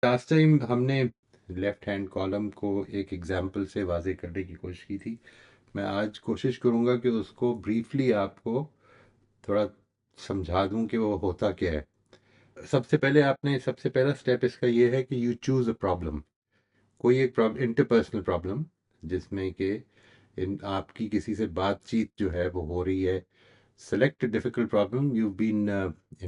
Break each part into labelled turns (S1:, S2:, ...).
S1: Last time हमने left hand column को एक एग्जांपल से वाज़ेह करने की कोशिश की थी। मैं आज कोशिश करूँगा कि उसको ब्रीफली आपको थोड़ा समझा दूँ कि वो होता क्या है। सबसे पहला स्टेप इसका ये है कि यू चूज़ अ प्रॉब्लम। कोई एक प्रॉब्लम, इंटरपर्सनल प्रॉब्लम, जिसमें कि आपकी किसी से बातचीत जो है वो हो रही है। Select a difficult problem you've been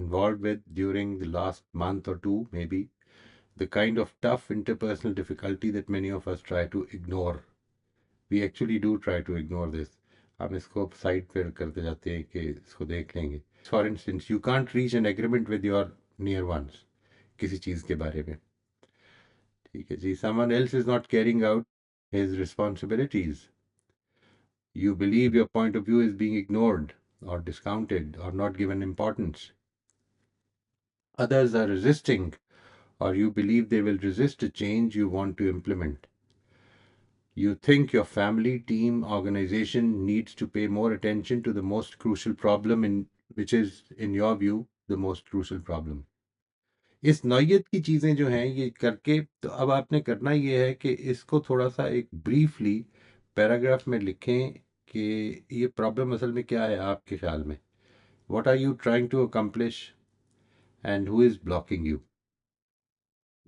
S1: involved with during the last month or two, maybe the kind of tough interpersonal difficulty that many of us try to ignore. We actually do try to ignore this. हम इसको side पर करते जाते हैं कि इसको देख लेंगे. For instance, you can't reach an agreement with your near ones किसी चीज़ के बारे में. ठीक है जी. Someone else is not carrying out his responsibilities. You believe your point of view is being ignored or discounted or not given importance. Others are resisting, or you believe they will resist a change you want to implement. You think your family, team, organization needs to pay more attention to the most crucial problem, which is, in your view, the most crucial problem. इस नौयत की चीज़ें जो हैं ये करके, तो अब आपने करना ये है कि इसको थोड़ा सा एक ब्रीफली पैराग्राफ में लिखें कि ये प्रॉब्लम असल में क्या है आपके ख्याल में. What are you trying to accomplish and who is blocking you?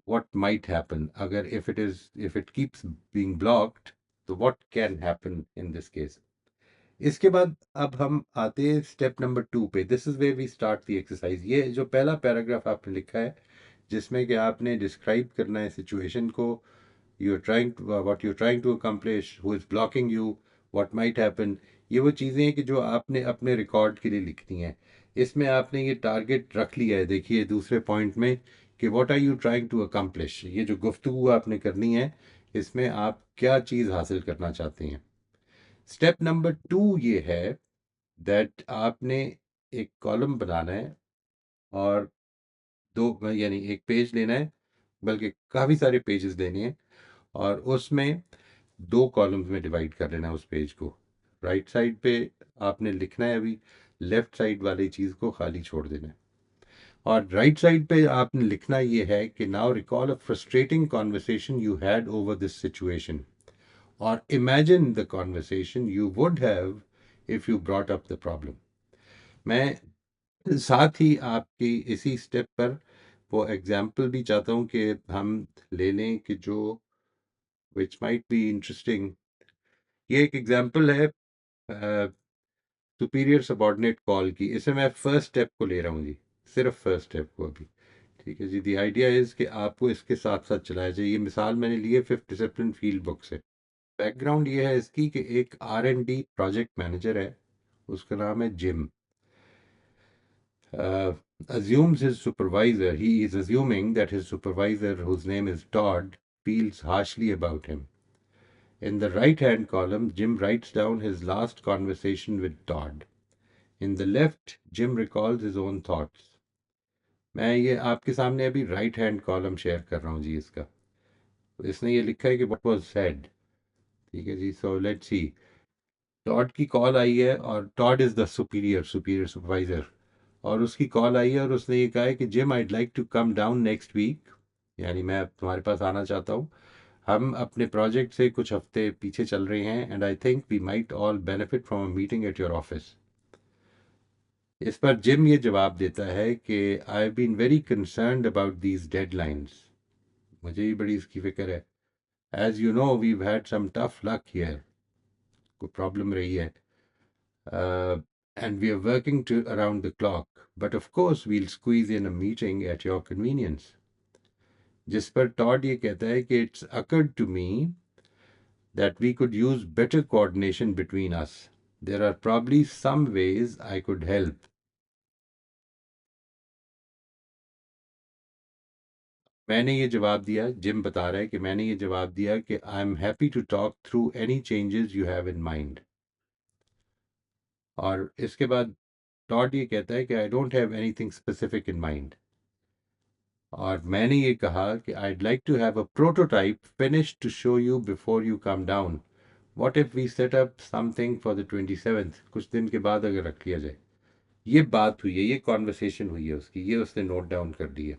S1: What might happen अगर if it keeps being blocked, तो what can happen in this case. इसके बाद अब हम आते हैं स्टेप नंबर 2 पे. This is where we start the exercise. ये जो पहला पैराग्राफ आपने लिखा है जिसमें कि आपने डिस्क्राइब करना है सिचुएशन को. You are trying what you are trying to accomplish, who is blocking you, what might happen. ये वो चीज़ें हैं कि जो आपने अपने रिकॉर्ड के लिए लिखनी है. इसमें आपने ये टारगेट रख लिया है. देखिए दूसरे पॉइंट में कि what are you trying to accomplish. ये जो गुफ्तगू आपने करनी है इसमें आप क्या चीज़ हासिल करना चाहते हैं. स्टेप नंबर 2 ये है दैट आपने एक कॉलम बनाना है और दो यानी एक पेज लेना है, बल्कि काफ़ी सारे पेजेस लेने हैं और उसमें 2 कॉलम्स में डिवाइड कर लेना है उस पेज को. राइट साइड पे आपने लिखना है अभी, लेफ्ट साइड वाली चीज़ को खाली छोड़ देना है. और राइट साइड पे आपने लिखना ये है कि now recall a frustrating conversation you had over this situation, और imagine the conversation you would have if you brought up the problem. मैं साथ ही आपकी इसी स्टेप पर वो एग्जाम्पल भी चाहता हूँ कि हम ले लें कि जो विच माइट बी इंटरेस्टिंग. ये एक एग्जाम्पल है सुपीरियर सबॉर्डिनेट कॉल की. इसमें मैं फर्स्ट स्टेप को ले रहा हूँ जी, सिर्फ फर्स्ट स्टेप को अभी. ठीक है जी. दी आइडिया इज़ कि आपको इसके साथ साथ चलाया जाए. ये मिसाल मैंने ली है फिफ्थ डिसिप्लिन फील्ड बुक से. बैकग्राउंड ये है इसकी कि एक R&D प्रोजेक्ट मैनेजर है, उसका नाम है gym. Assumes his supervisor, he is assuming that his supervisor, whose name is Todd, feels harshly about him. In the right-hand column, Jim writes down his last conversation with Todd. In the left, Jim recalls his own thoughts. मैं ये आपके सामने अभी right hand column share कर रहा हूँ जी इसका. इसने ये लिखा है कि what was said. ठीक है जी. So let's see. टॉड की कॉल आई है और Todd is the superior supervisor, और उसकी कॉल आई है और उसने ये कहा है कि Jim I'd like to come down next week, यानी मैं तुम्हारे पास आना चाहता हूँ. हम अपने प्रोजेक्ट से कुछ हफ्ते पीछे चल रहे हैं and I think we might all benefit from a meeting at your office. इस पर जिम ये जवाब देता है कि I have been very concerned about these deadlines. मुझे भी बड़ी इसकी फिक्र है. As you know we had some tough luck here. कोई प्रॉब्लम रही है. And we are working around the clock. But of course, we'll squeeze in a meeting at your convenience. जिस पर टॉड ये कहता है कि it's occurred to me that we could use better coordination between us. There are probably some ways I could help. मैंने ये जवाब दिया, जिम बता रहा है कि मैंने ये जवाब दिया कि I am happy to talk through any changes you have in mind. और इसके बाद टॉड ये कहता है कि I don't have anything specific in mind. और मैंने ये कहा कि I'd like to have a prototype finished to show you before you come down. What if we set up something for the 27th? कुछ दिन के बाद अगर रख लिया जाए. ये बात हुई है, ये कॉन्वर्सेशन हुई है उसकी, ये उसने नोट डाउन कर दी है.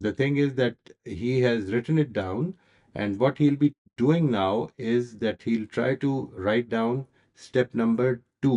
S1: The thing is that he has written it down, and what he'll be doing now is that he'll try to write down step number 2.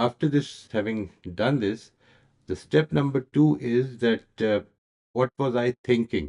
S1: After this, having done this, the step number 2 is that what was I thinking?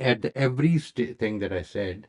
S1: At every thing that I said,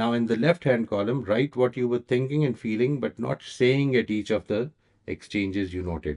S1: now in the left hand column write what you were thinking and feeling but not saying at each of the exchanges you noted.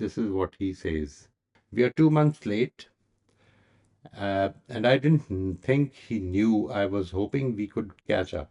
S1: This is what he says. We are 2 months late. And I didn't think he knew. I was hoping we could catch up.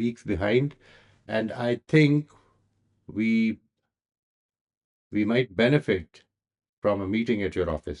S1: weeks behind and I think we we might benefit from a meeting at your office.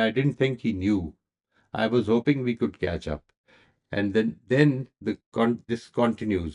S1: I didn't think he knew. I was hoping we could catch up. And then this continues.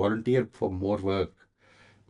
S1: volunteer for more work.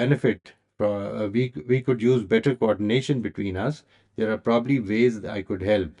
S1: benefit we could use better coordination between us. There are probably ways that I could help.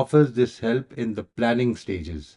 S1: offers this help in the planning stages.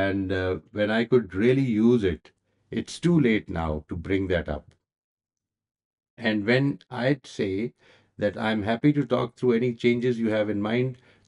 S1: And when I could really use it, it's too late now to bring that up. And when I'd say that I'm happy to talk through any changes you have in mind,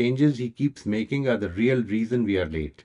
S1: changes he keeps making are the real reason we are late.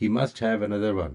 S1: He must have another one.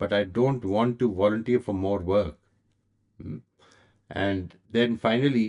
S1: but I don't want to volunteer for more work. And then finally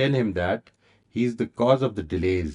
S1: tell him that he is the cause of the delays.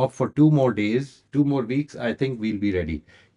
S1: off for 2 more days, 2 more weeks, I think we'll be ready.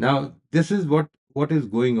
S1: Now this is what is going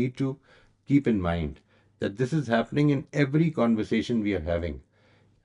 S1: need to keep in mind, that this is happening in every conversation we are having.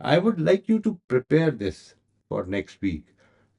S1: I would like you to prepare this for next week.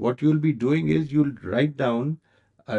S1: what you'll be doing is you'll write down a